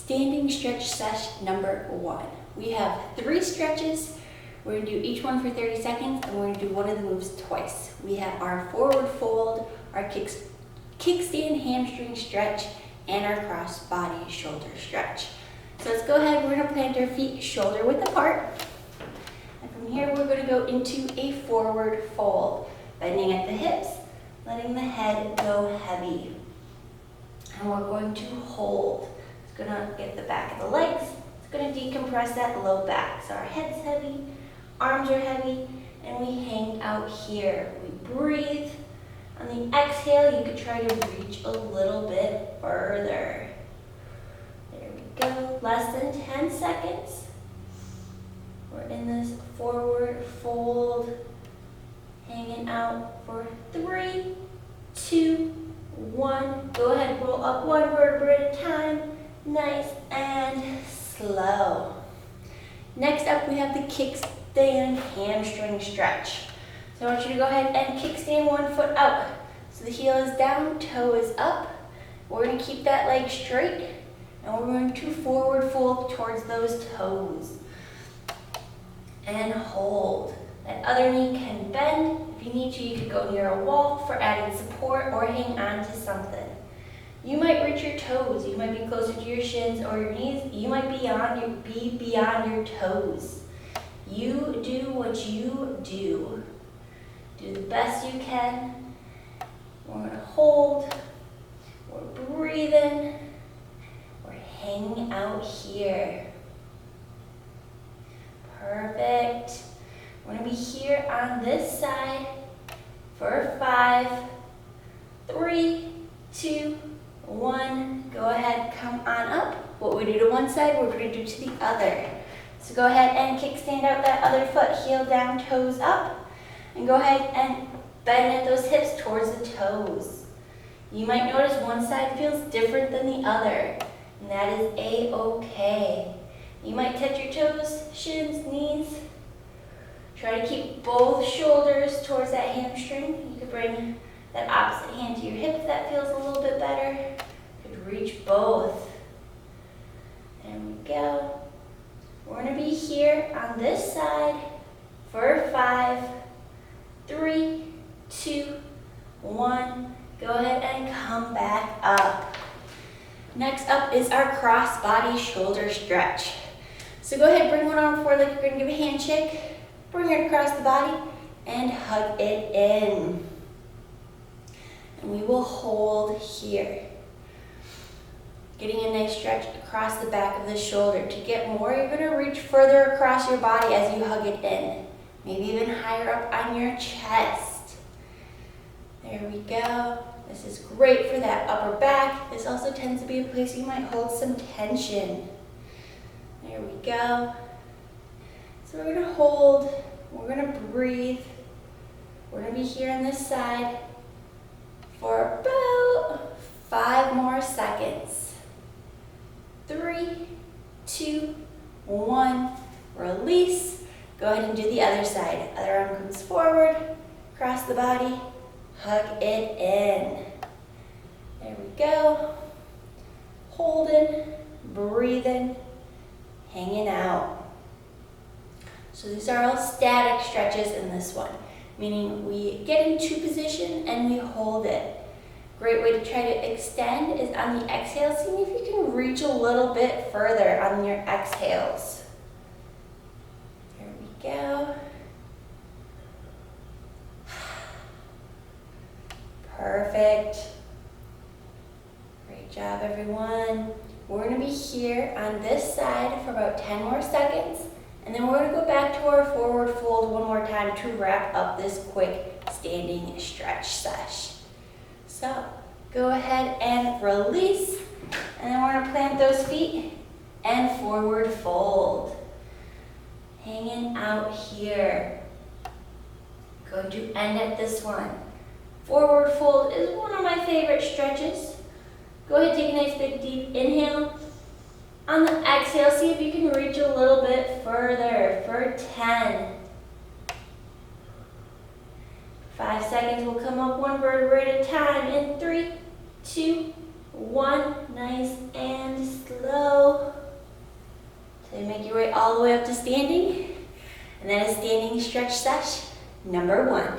Standing stretch sesh number 1. We have 3 stretches. We're going to do each one for 30 seconds, and we're going to do one of the moves twice. We have our forward fold, our kickstand hamstring stretch, and our cross body shoulder stretch. So let's go ahead. We're going to plant our feet shoulder width apart. And from here, we're going to go into a forward fold, bending at the hips, letting the head go heavy. And we're going to hold. It's going to get the back of the legs. It's going to decompress that low back. So our head's heavy, arms are heavy, and we hang out here. We breathe. On the exhale, you could try to reach a little bit further. There we go. Less than 10 seconds. We're in this forward fold, hanging out for 3, 2, 1. Go ahead, roll up one vertebra at a time. Nice and slow. Next up, we have the kickstand hamstring stretch. So I want you to go ahead and kickstand one foot out. So the heel is down, toe is up. We're going to keep that leg straight, and we're going to forward fold towards those toes. And hold. That other knee can bend. If you need to, you could go near a wall for added support or hang on to something. You might reach your toes. You might be closer to your shins or your knees. You might be beyond your toes. You do what you do. Do the best you can. We're going to hold. We're breathing. We're hanging out here. Perfect. We're going to be here on this side for 5, 3, 2, 1. Go ahead, come on up. What we do to one side, we're going to do to the other. So go ahead and kickstand out that other foot, heel down, toes up. And go ahead and bend at those hips towards the toes. You might notice one side feels different than the other, and that is A-okay. You might touch your toes, shins, knees. Try to keep both shoulders towards that hamstring. You could bring that opposite hand to your hip if that feels a little bit better. You could reach both. There we go. We're going to be here on this side for 5, 3, 2, 1. Go ahead and come back up. Next up is our cross body shoulder stretch. So go ahead, bring one arm forward like you're going to give a handshake. Bring it across the body and hug it in. And we will hold here. Getting a nice stretch across the back of the shoulder. To get more, you're going to reach further across your body as you hug it in. Maybe even higher up on your chest. There we go. This is great for that upper back. This also tends to be a place you might hold some tension. There we go. So we're going to hold, we're going to breathe. We're going to be here on this side for about 5 more seconds. 3, 2, 1, release. Go ahead and do the other side. Other arm comes forward, cross the body, hug it in. There we go. Holding, breathing, hanging out. So these are all static stretches in this one, meaning we get into position and we hold it. Great way to try to extend is on the exhale. See if you can reach a little bit further on your exhales. There we go. Perfect. Great job, everyone. We're going to be here on this side for about 10 more seconds. And then we're going to go back to our forward fold one more time to wrap up this quick standing stretch sesh. So go ahead and release. And then we're going to plant those feet and forward fold. Hanging out here. Going to end at this one. Forward fold is one of my favorite stretches. Go ahead, take a nice big deep inhale. On the exhale, see if you can reach a little bit further for 10. 5 seconds, we'll come up one vertebra at a time in 3, 2, 1. Nice and slow. make your way all the way up to standing. And that is standing stretch sesh number 1.